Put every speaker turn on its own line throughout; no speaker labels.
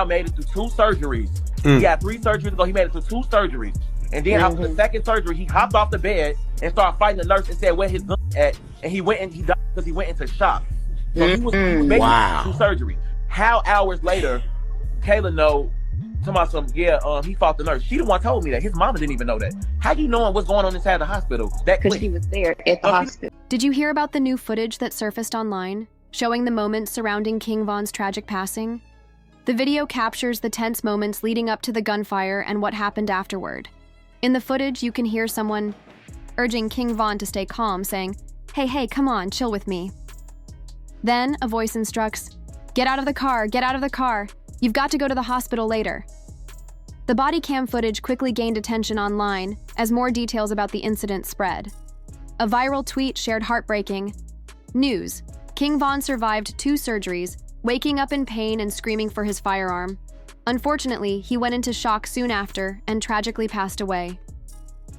made it through 2 surgeries. He had 3 surgeries ago. He made it through 2 surgeries. And then after the second surgery, he hopped off the bed and started fighting the nurse and said where his gun at. And he went and he died because he went into shock. So he was making 2 surgeries. How hours later, Kayla know, he fought the nurse. She the one told me that. His mama didn't even know that. How you knowing what's going on inside the hospital?
Because she was there at the hospital.
Did you hear about the new footage that surfaced online, showing the moments surrounding King Von's tragic passing? The video captures the tense moments leading up to the gunfire and what happened afterward. In the footage, you can hear someone urging King Von to stay calm, saying, hey, come on, chill with me. Then a voice instructs, get out of the car, you've got to go to the hospital later. The Bodycam footage quickly gained attention online as more details about the incident spread. A viral tweet shared heartbreaking news. King Von survived 2 surgeries, waking up in pain and screaming for his firearm. Unfortunately, he went into shock soon after and tragically passed away.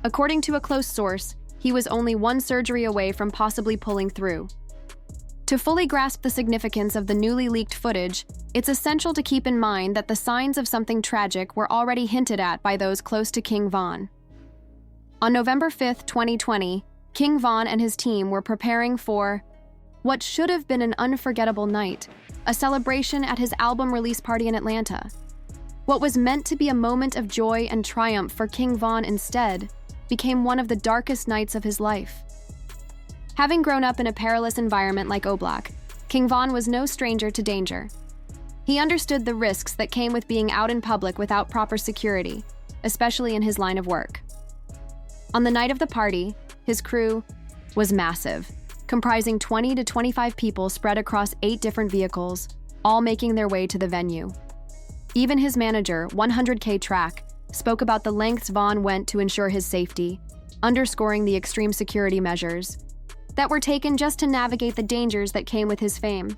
According to a close source, he was only 1 surgery away from possibly pulling through. To fully grasp the significance of the newly leaked footage, it's essential to keep in mind that the signs of something tragic were already hinted at by those close to King Von. On November 5, 2020, King Von and his team were preparing for what should have been an unforgettable night, a celebration at his album release party in Atlanta. What was meant to be a moment of joy and triumph for King Von instead became one of the darkest nights of his life. Having grown up in a perilous environment like Oblak, King Von was no stranger to danger. He understood the risks that came with being out in public without proper security, especially in his line of work. On the night of the party, his crew was massive, comprising 20 to 25 people spread across 8 different vehicles, all making their way to the venue. Even his manager, 100K Track, spoke about the lengths Von went to ensure his safety, underscoring the extreme security measures that were taken just to navigate the dangers that came with his fame.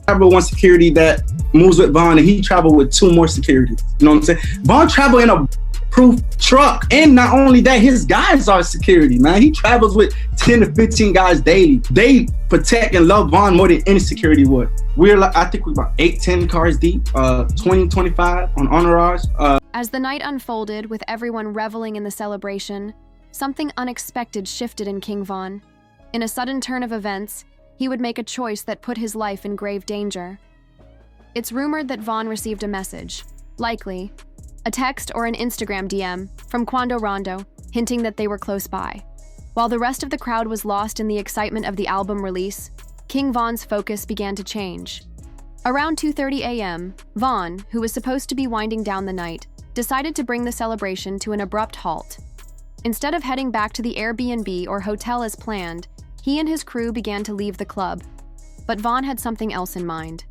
Travel 1 security that moves with Von, and he traveled with 2 more security. You know what I'm saying? Von traveled in a proof truck, and not only that, his guys are security, man. He travels with 10 to 15 guys daily. They protect and love Von more than any security would. I think we're about 8-10 cars deep, 20-25 on entourage.
As the night unfolded with everyone reveling in the celebration, something unexpected shifted in King Von. In a sudden turn of events, he would make a choice that put his life in grave danger. It's rumored that Von received a message, likely a text or an Instagram DM, from Quando Rondo, hinting that they were close by. While the rest of the crowd was lost in the excitement of the album release, King Von's focus began to change. Around 2:30 a.m., Von, who was supposed to be winding down the night, decided to bring the celebration to an abrupt halt. Instead of heading back to the Airbnb or hotel as planned, he and his crew began to leave the club. But Von had something else in mind.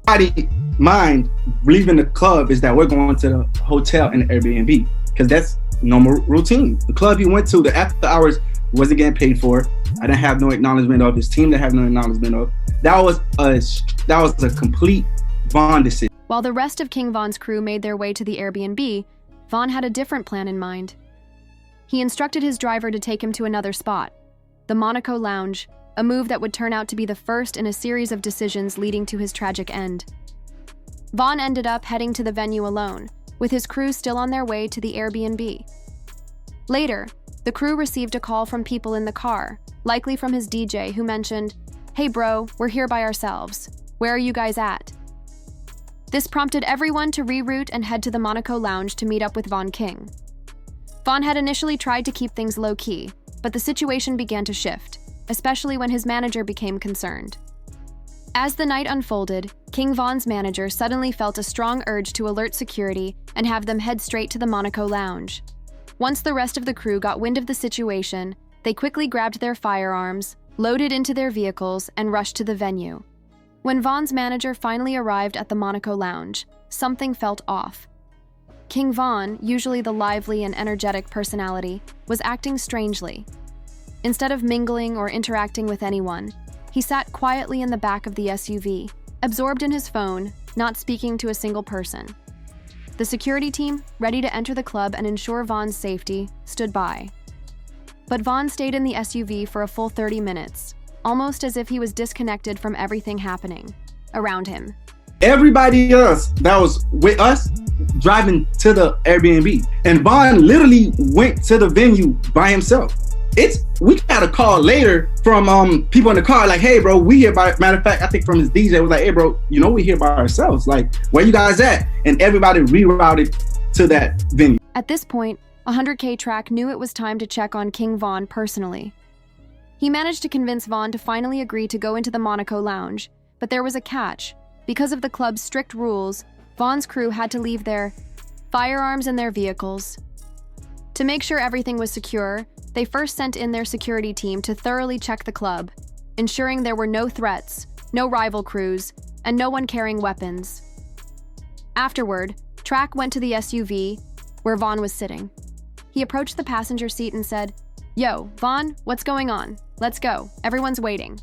Everybody's mind leaving the club is that we're going to the hotel and the Airbnb, because that's normal routine. The club he went to, the after hours, wasn't getting paid for. I didn't have no acknowledgement of. His team didn't have no acknowledgement of. That was a complete Von decision.
While the rest of King Von's crew made their way to the Airbnb, Von had a different plan in mind. He instructed his driver to take him to another spot, the Monaco Lounge, a move that would turn out to be the first in a series of decisions leading to his tragic end. Von ended up heading to the venue alone, with his crew still on their way to the Airbnb. Later, the crew received a call from people in the car, likely from his DJ, who mentioned, "Hey bro, we're here by ourselves. Where are you guys at?" This prompted everyone to reroute and head to the Monaco Lounge to meet up with Von King. Von had initially tried to keep things low-key, but the situation began to shift, especially when his manager became concerned. As the night unfolded, King Von's manager suddenly felt a strong urge to alert security and have them head straight to the Monaco Lounge. Once the rest of the crew got wind of the situation, they quickly grabbed their firearms, loaded into their vehicles, and rushed to the venue. When Von's manager finally arrived at the Monaco Lounge, something felt off. King Von, usually the lively and energetic personality, was acting strangely. Instead of mingling or interacting with anyone, he sat quietly in the back of the SUV, absorbed in his phone, not speaking to a single person. The security team, ready to enter the club and ensure Von's safety, stood by. But Von stayed in the SUV for a full 30 minutes, almost as if he was disconnected from everything happening around him.
everybody else that was with us driving to the Airbnb. And Vaughn literally went to the venue by himself. We got a call later from people in the car, like, hey bro, we here by, matter of fact, I think from his DJ was like, hey bro, you know we here by ourselves. Like, where you guys at? And everybody rerouted to that venue.
At this point, 100K Track knew it was time to check on King Von personally. He managed to convince Von to finally agree to go into the Monaco lounge, but there was a catch. Because of the club's strict rules, Von's crew had to leave their firearms in their vehicles. To make sure everything was secure, they first sent in their security team to thoroughly check the club, ensuring there were no threats, no rival crews, and no one carrying weapons. Afterward, Track went to the SUV where Von was sitting. He approached the passenger seat and said, "Yo, Von, what's going on? Let's go. Everyone's waiting."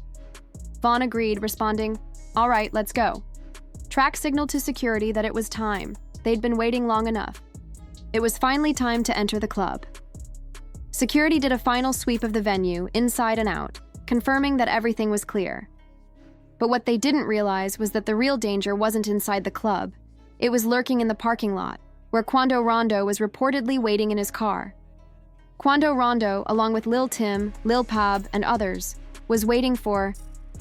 Von agreed, responding, "All right, let's go." Track signaled to security that it was time. They'd been waiting long enough. It was finally time to enter the club. Security did a final sweep of the venue, inside and out, confirming that everything was clear. But what they didn't realize was that the real danger wasn't inside the club. It was lurking in the parking lot, where Quando Rondo was reportedly waiting in his car. Quando Rondo, along with Lil Tim, Lil Pab, and others, was waiting for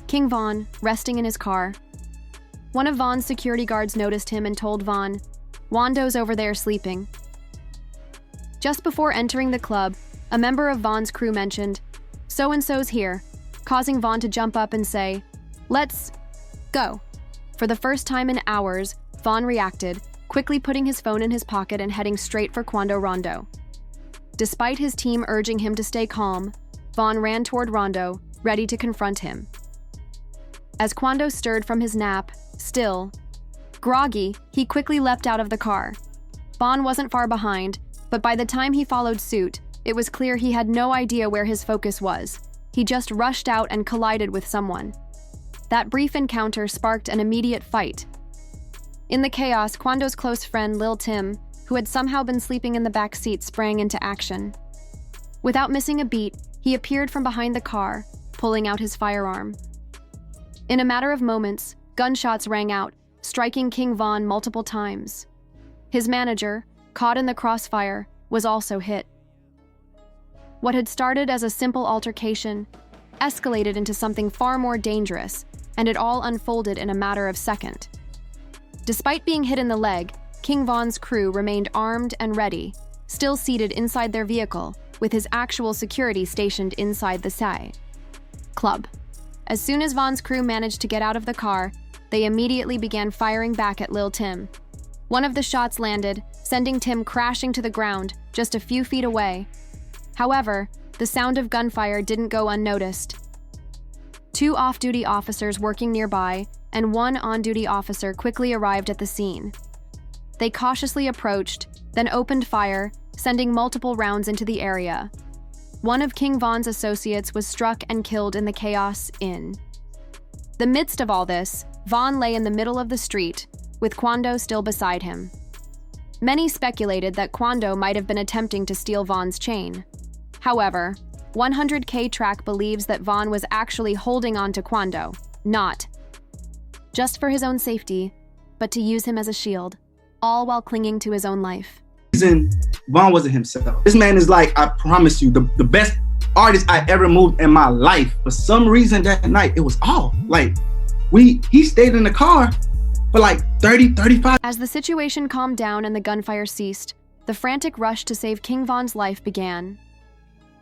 King Von, resting in his car. One of Von's security guards noticed him and told Von, "Wando's over there sleeping." Just before entering the club, a member of Von's crew mentioned, "So-and-so's here," causing Von to jump up and say, "Let's go." For the first time in hours, Von reacted, quickly putting his phone in his pocket and heading straight for Quando Rondo. Despite his team urging him to stay calm, Von ran toward Rondo, ready to confront him. As Quando stirred from his nap, still groggy, he quickly leapt out of the car. Von wasn't far behind, but by the time he followed suit, it was clear he had no idea where his focus was. He just rushed out and collided with someone. That brief encounter sparked an immediate fight. In the chaos, Quando's close friend Lil Tim, who had somehow been sleeping in the back seat, sprang into action. Without missing a beat, he appeared from behind the car, pulling out his firearm. In a matter of moments, gunshots rang out, striking King Von multiple times. His manager, caught in the crossfire, was also hit. What had started as a simple altercation escalated into something far more dangerous, and it all unfolded in a matter of seconds. Despite being hit in the leg, King Von's crew remained armed and ready, still seated inside their vehicle, with his actual security stationed inside the club. As soon as Von's crew managed to get out of the car, they immediately began firing back at Lil Tim. One of the shots landed, sending Tim crashing to the ground just a few feet away. However, the sound of gunfire didn't go unnoticed. Two off-duty officers working nearby and one on-duty officer quickly arrived at the scene. They cautiously approached, then opened fire, sending multiple rounds into the area. One of King Von's associates was struck and killed in the chaos in the midst of all this. Von lay in the middle of the street, with Quando still beside him. Many speculated that Quando might have been attempting to steal Von's chain. However, 100K Track believes that Von was actually holding on to Quando, not just for his own safety, but to use him as a shield, all while clinging to his own life.
Von wasn't himself. This man is like, I promise you, the best artist I ever moved in my life. For some reason that night, it was off. Like, he stayed in the car for like 30, 35.
As the situation calmed down and the gunfire ceased, the frantic rush to save King Von's life began.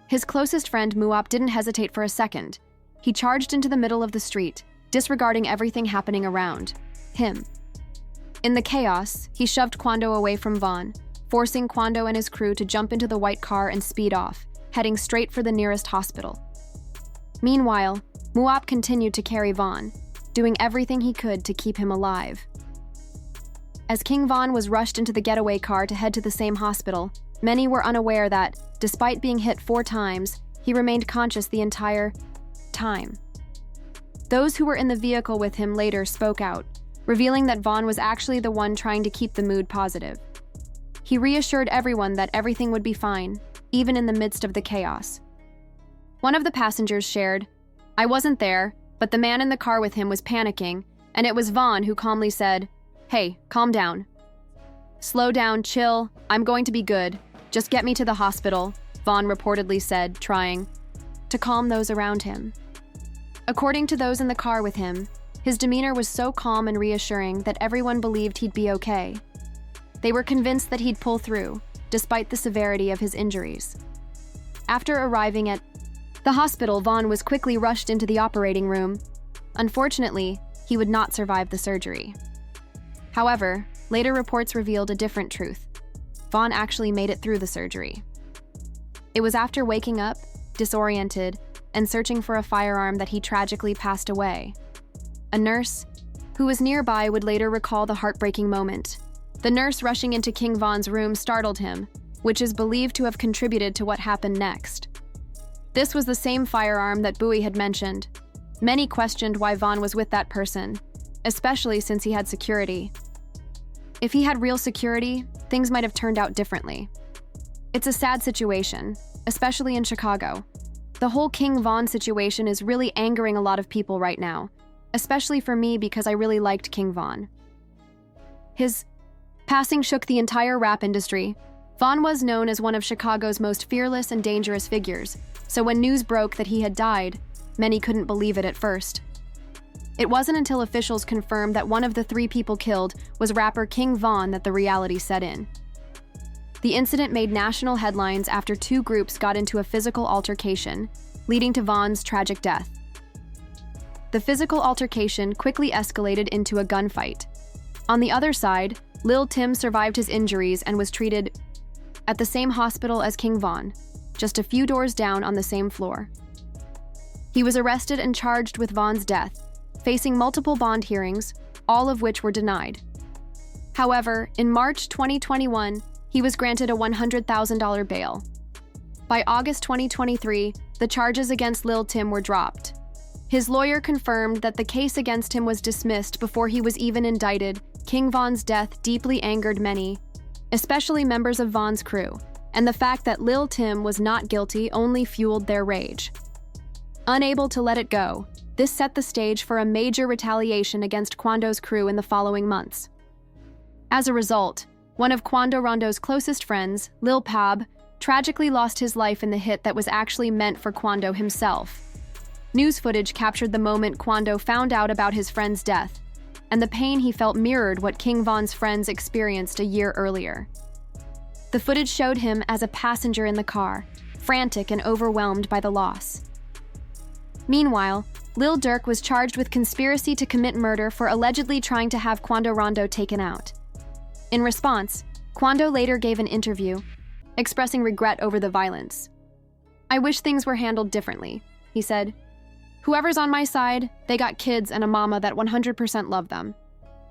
His closest friend Muap didn't hesitate for a second. He charged into the middle of the street, disregarding everything happening around him. In the chaos, he shoved Quando away from Von, forcing Quando and his crew to jump into the white car and speed off, heading straight for the nearest hospital. Meanwhile, Muap continued to carry Von, doing everything he could to keep him alive. As King Von was rushed into the getaway car to head to the same hospital, many were unaware that, despite being hit 4 times, he remained conscious the entire time. Those who were in the vehicle with him later spoke out, revealing that Von was actually the one trying to keep the mood positive. He reassured everyone that everything would be fine, even in the midst of the chaos. One of the passengers shared, "I wasn't there, but the man in the car with him was panicking, and it was Vaughn who calmly said, "Hey, calm down. Slow down, chill, I'm going to be good. Just get me to the hospital," Vaughn reportedly said, trying to calm those around him. According to those in the car with him, his demeanor was so calm and reassuring that everyone believed he'd be okay. They were convinced that he'd pull through, despite the severity of his injuries. After arriving at the hospital, Vaughn was quickly rushed into the operating room. Unfortunately, he would not survive the surgery. However, later reports revealed a different truth. Vaughn actually made it through the surgery. It was after waking up, disoriented, and searching for a firearm that he tragically passed away. A nurse who was nearby would later recall the heartbreaking moment. The nurse rushing into King Von's room startled him, which is believed to have contributed to what happened next. This was the same firearm that Bowie had mentioned. Many questioned why Vaughn was with that person, especially since he had security. If he had real security, things might have turned out differently. It's a sad situation, especially in Chicago. The whole King Von situation is really angering a lot of people right now, especially for me because I really liked King Von. His passing shook the entire rap industry. Von was known as one of Chicago's most fearless and dangerous figures, so when news broke that he had died, many couldn't believe it at first. It wasn't until officials confirmed that one of the 3 people killed was rapper King Von that the reality set in. The incident made national headlines after 2 groups got into a physical altercation, leading to Von's tragic death. The physical altercation quickly escalated into a gunfight. On the other side, Lil Tim survived his injuries and was treated at the same hospital as King Von, just a few doors down on the same floor. He was arrested and charged with Von's death, facing multiple bond hearings, all of which were denied. However, in March 2021, he was granted a $100,000 bail. By August 2023, the charges against Lil Tim were dropped. His lawyer confirmed that the case against him was dismissed before he was even indicted. King Von's death deeply angered many, especially members of Von's crew, and the fact that Lil Tim was not guilty only fueled their rage. Unable to let it go, this set the stage for a major retaliation against Quando's crew in the following months. As a result, one of Quando Rondo's closest friends, Lil Pab, tragically lost his life in the hit that was actually meant for Quando himself. News footage captured the moment Quando found out about his friend's death, and the pain he felt mirrored what King Von's friends experienced a year earlier. The footage showed him as a passenger in the car, frantic and overwhelmed by the loss. Meanwhile, Lil Durk was charged with conspiracy to commit murder for allegedly trying to have Quando Rondo taken out. In response, Quando later gave an interview, expressing regret over the violence. "I wish things were handled differently," he said. "Whoever's on my side, they got kids and a mama that 100% love them.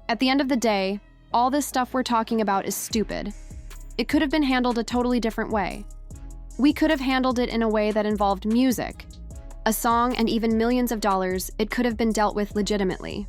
At the end of the day, all this stuff we're talking about is stupid. It could have been handled a totally different way. We could have handled it in a way that involved music, a song, and even millions of dollars. It could have been dealt with legitimately."